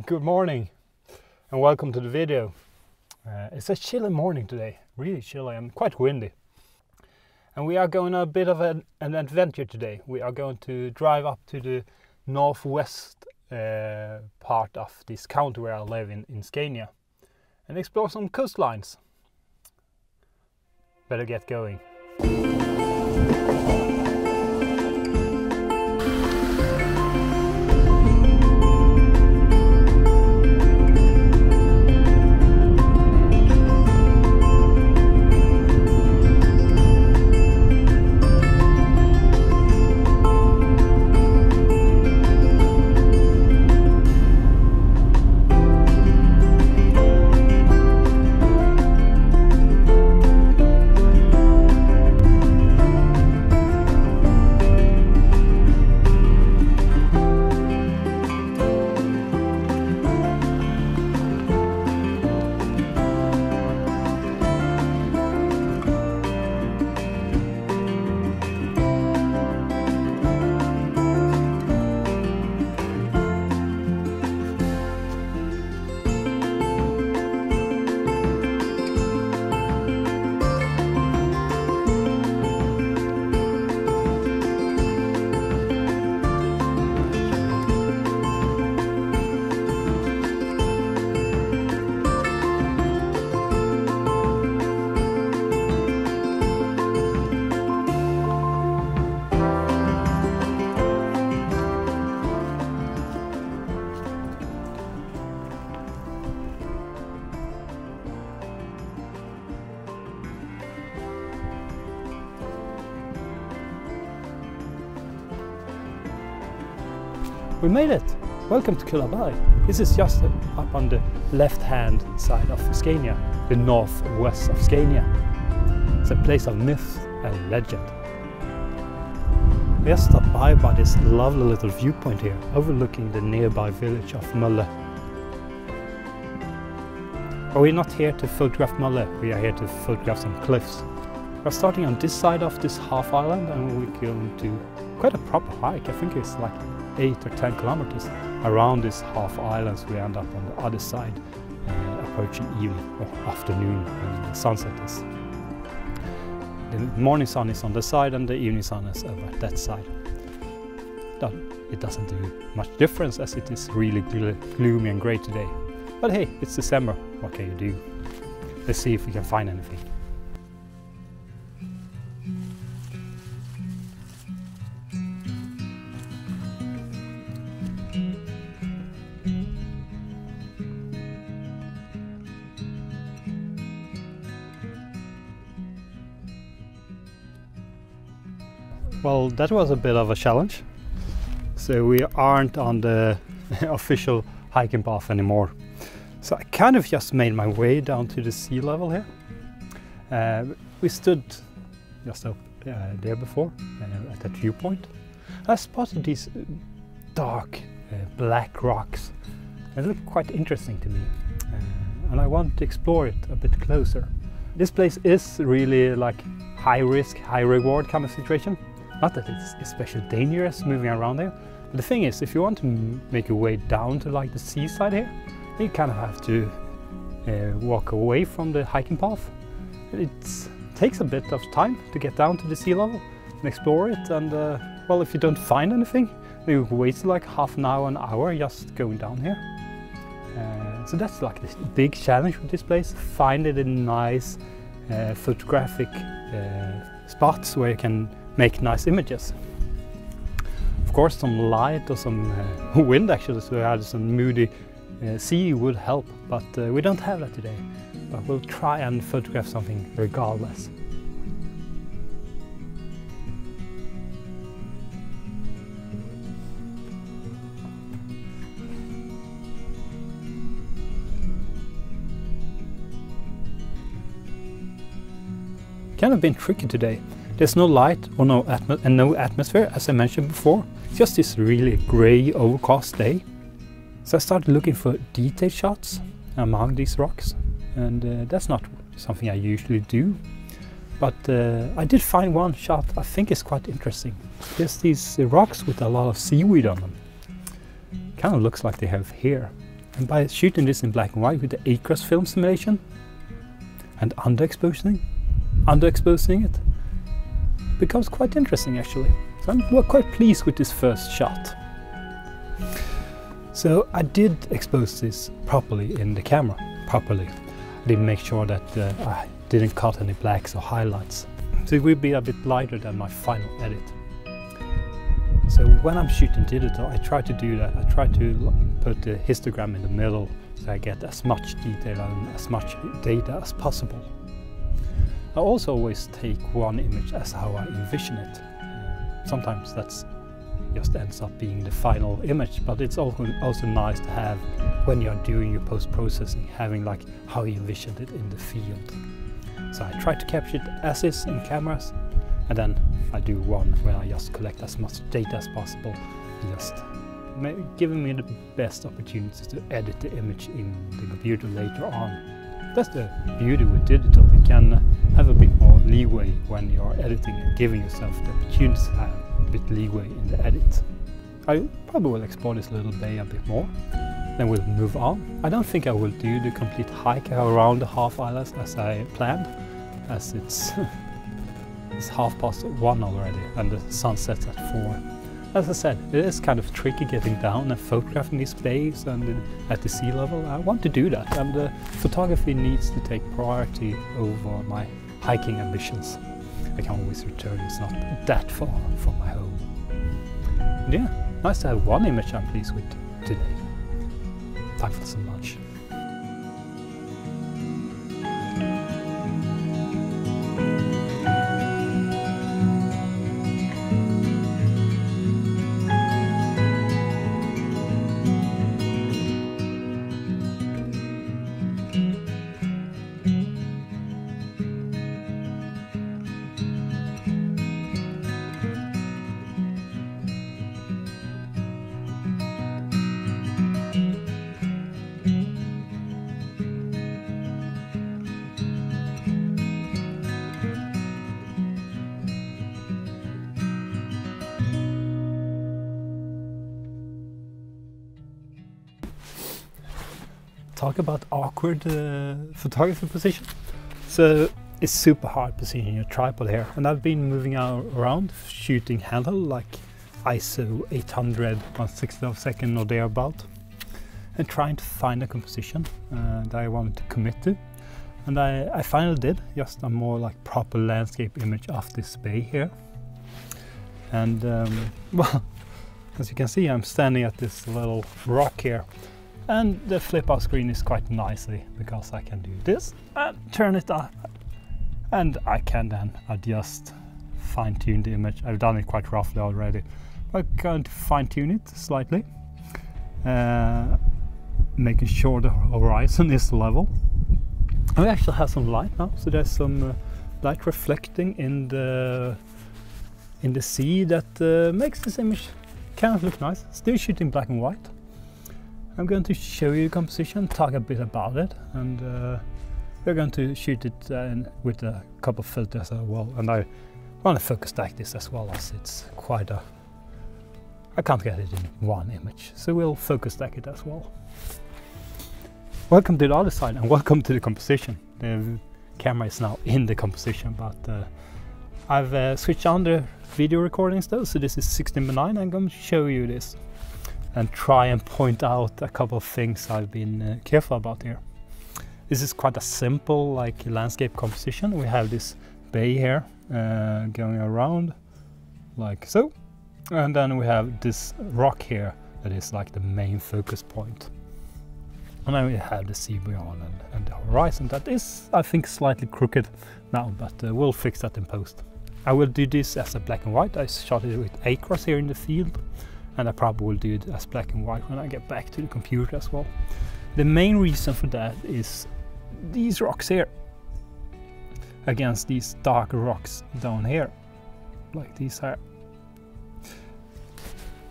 Good morning and welcome to the video. It's a chilly morning today, really chilly and quite windy. And we are going on a bit of an adventure today. We are going to drive up to the northwest part of this county where I live in Skåne and explore some coastlines. Better get going. We made it! Welcome to Kullaberg. This is just up on the left-hand side of Scania, the northwest of Scania. It's a place of myth and legend. We just stopped by this lovely little viewpoint here, overlooking the nearby village of Mölle. But we're not here to photograph Mölle, we are here to photograph some cliffs. We're starting on this side of this half island and we're going to quite a proper hike. I think it's like 8 or 10 kilometers around this half island, so we end up on the other side, approaching evening or afternoon when the sunset is. The morning sun is on this side and the evening sun is over at that side. It doesn't do much difference as it is really gloomy and grey today. But hey, it's December, what can you do? Let's see if we can find anything. Well, that was a bit of a challenge. So we aren't on the official hiking path anymore. So I kind of just made my way down to the sea level here. We stood just up there before at that viewpoint. I spotted these dark black rocks. They look quite interesting to me. And I want to explore it a bit closer. This place is really like high risk, high reward kind of situation. Not that it's especially dangerous moving around there, but the thing is, if you want to make your way down to like the seaside here, you kind of have to walk away from the hiking path. It takes a bit of time to get down to the sea level and explore it, and well, if you don't find anything, you waste like half an hour just going down here. So that's like the big challenge with this place, finding a nice photographic spots where you can make nice images. Of course, some light or some wind actually, so we had some moody sea would help, but we don't have that today. But we'll try and photograph something regardless. Kind of been tricky today. There's no light or no atmosphere, as I mentioned before. It's just this really grey, overcast day. So I started looking for detail shots among these rocks, and that's not something I usually do. But I did find one shot I think is quite interesting. There's these rocks with a lot of seaweed on them. Kind of looks like they have hair. And by shooting this in black and white with the acros film simulation and underexposing it, becomes quite interesting actually. So I'm quite pleased with this first shot. So I did expose this properly in the camera, I did make sure that I didn't cut any blacks or highlights. So it will be a bit lighter than my final edit. So when I'm shooting digital, I try to do that. I try to put the histogram in the middle so I get as much detail and as much data as possible. I also always take one image as how I envision it. Sometimes that's just ends up being the final image, but it's also nice to have when you're doing your post-processing, having like how you envisioned it in the field. So I try to capture it as is in cameras, and then I do one where I just collect as much data as possible, just giving me the best opportunities to edit the image in the computer later on. That's the beauty with digital. You can have a bit more leeway when you're editing and giving yourself the opportunity to have a bit leeway in the edit. I probably will explore this little bay a bit more, then we'll move on. I don't think I will do the complete hike around the half island as I planned, as it's 1:30 already and the sun sets at 4. As I said, it is kind of tricky getting down and photographing these bays and at the sea level. I want to do that, and the photography needs to take priority over my hiking ambitions. I can always return, it's not that far from my home. And yeah, nice to have one image I'm pleased with today. Time for some lunch. Talk about awkward photography position. So it's super hard positioning your tripod here, and I've been moving around shooting handheld like ISO 800, 1/60 of a second or thereabout, and trying to find a composition that I wanted to commit to. And I finally did, just a more like proper landscape image of this bay here. And well, as you can see, I'm standing at this little rock here. And the flip out screen is quite nicely, because I can do this and turn it up, and I can then adjust, fine tune the image. I've done it quite roughly already. I'm going to fine tune it slightly, making sure the horizon is level. And we actually have some light now, so there's some light reflecting in the sea that makes this image kind of look nice. Still shooting black and white. I'm going to show you the composition, talk a bit about it, and we're going to shoot it with a couple of filters as well. And I want to focus stack this as well, as it's quite a... I can't get it in one image, so we'll focus stack it as well. Welcome to the other side, and welcome to the composition. The camera is now in the composition, but I've switched on the video recordings though, so this is 16:9. I'm going to show you this and try and point out a couple of things I've been careful about here. This is quite a simple like landscape composition. We have this bay here going around like so, and then we have this rock here that is like the main focus point. And then we have the sea beyond and the horizon that is, I think, slightly crooked now, but we'll fix that in post. I will do this as a black and white. I shot it with acros here in the field, and I probably will do it as black and white when I get back to the computer as well. The main reason for that is these rocks here against these dark rocks down here, like these here.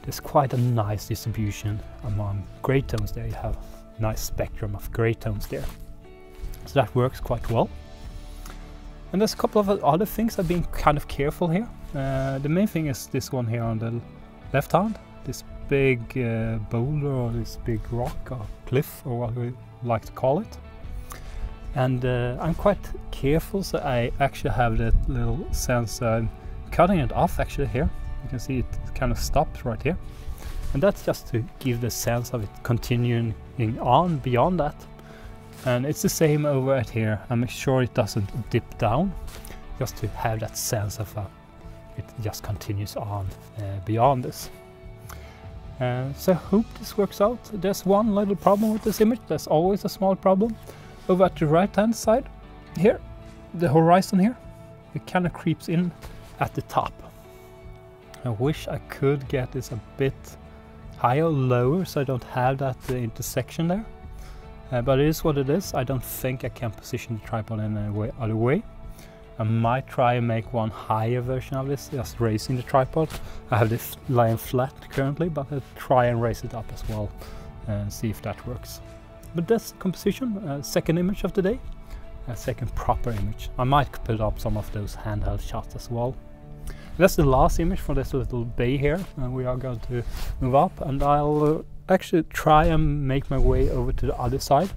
There's quite a nice distribution among gray tones there. You have a nice spectrum of gray tones there, so that works quite well. And there's a couple of other things I've been kind of careful here. The main thing is this one here on the left hand, this big boulder or this big rock or cliff or what we like to call it. And I'm quite careful, so I actually have that little sensor. I'm cutting it off actually here. You can see it kind of stops right here. And that's just to give the sense of it continuing on beyond that. And it's the same over at here. I make sure it doesn't dip down, just to have that sense of it just continues on beyond this. So I hope this works out. There's one little problem with this image. There's always a small problem. Over at the right hand side here, the horizon here, it kind of creeps in at the top. I wish I could get this a bit higher or lower so I don't have that intersection there. But it is what it is. I don't think I can position the tripod in any other way. I might try and make one higher version of this, just raising the tripod. I have this lying flat currently, but I'll try and raise it up as well and see if that works. But that's the composition, second image of the day, a second proper image. I might put up some of those handheld shots as well. That's the last image for this little bay here, and we are going to move up, and I'll actually try and make my way over to the other side.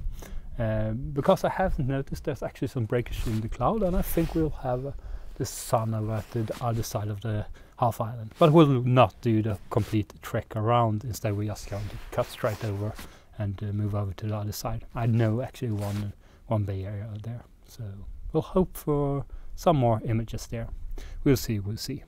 Because I have noticed there's actually some breakage in the cloud, and I think we'll have the sun over at the other side of the half island. But we'll not do the complete trek around. Instead we're just going to cut straight over and move over to the other side. I know actually one bay area there, so we'll hope for some more images there. We'll see, we'll see.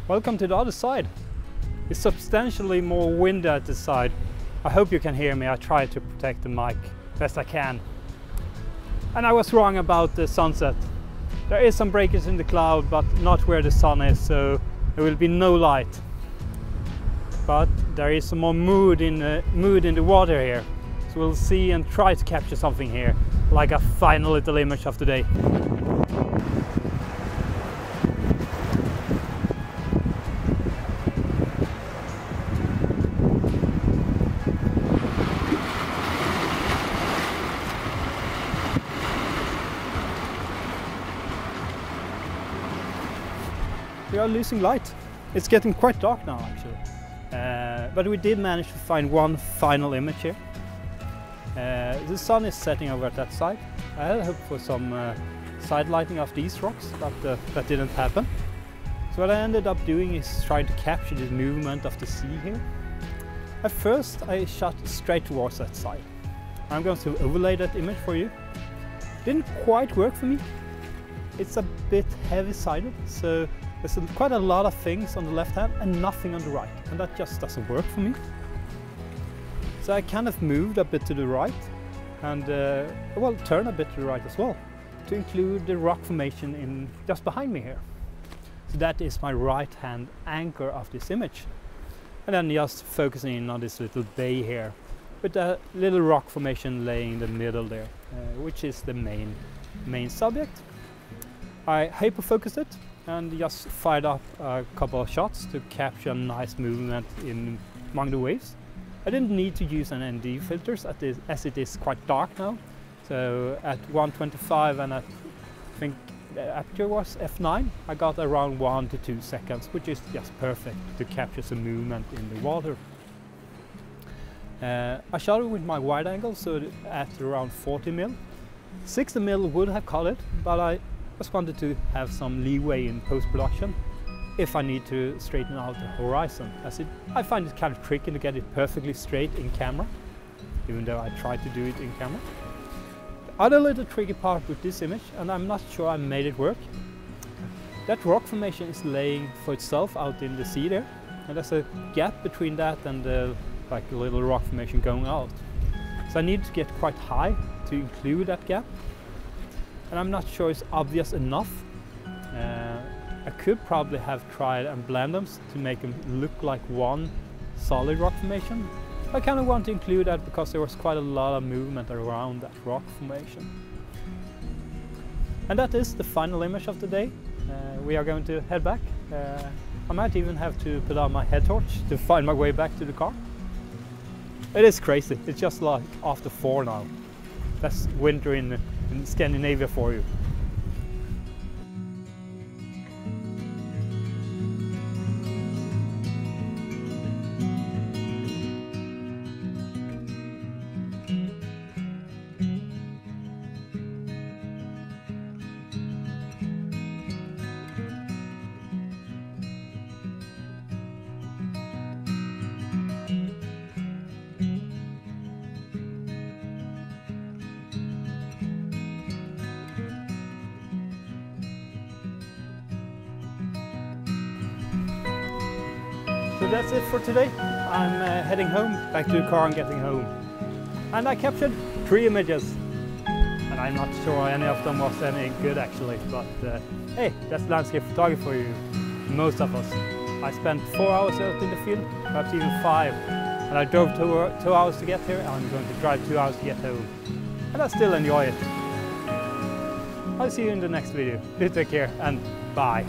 Welcome to the other side. It's substantially more wind at this side. I hope you can hear me. I try to protect the mic best I can. And I was wrong about the sunset. There is some breakers in the cloud, but not where the sun is, so there will be no light. But there is some more mood in the water here. So we'll see and try to capture something here, like a final little image of the day. We are losing light. It's getting quite dark now actually. But we did manage to find one final image here. The sun is setting over at that side. I had hoped for some side lighting of these rocks, but that didn't happen. So what I ended up doing is trying to capture the movement of the sea here. At first I shot straight towards that side. I'm going to overlay that image for you. Didn't quite work for me. It's a bit heavy-sided, so there's quite a lot of things on the left hand and nothing on the right, and that just doesn't work for me. So I kind of moved a bit to the right and well, turn a bit to the right as well to include the rock formation in just behind me here. So that is my right hand anchor of this image. And then just focusing in on this little bay here with a little rock formation laying in the middle there, which is the main subject. I hyper-focused it and just fired up a couple of shots to capture a nice movement among the waves. I didn't need to use an ND filters as it is quite dark now. So at 125 and I think the aperture was f9, I got around 1 to 2 seconds, which is just perfect to capture some movement in the water. I shot it with my wide angle, so at around 40mm. 60mm would have caught it, but I just wanted to have some leeway in post-production if I need to straighten out the horizon, as I find it kind of tricky to get it perfectly straight in camera, even though I try to do it in camera. The other little tricky part with this image, and I'm not sure I made it work, that rock formation is laying for itself out in the sea there, and there's a gap between that and the like a little rock formation going out. So I need to get quite high to include that gap, and I'm not sure it's obvious enough. I could probably have tried and blend them to make them look like one solid rock formation. I kind of want to include that because there was quite a lot of movement around that rock formation. And that is the final image of the day. We are going to head back. I might even have to put on my head torch to find my way back to the car. It is crazy. It's just like after 4 now. That's winter in Scandinavia for you. So that's it for today. I'm heading home, back to the car and getting home. And I captured 3 images. And I'm not sure any of them was any good actually, but hey, that's landscape photography for you, most of us. I spent 4 hours out in the field, perhaps even 5. And I drove 2 hours to get here, and I'm going to drive 2 hours to get home. And I still enjoy it. I'll see you in the next video. Do take care and bye.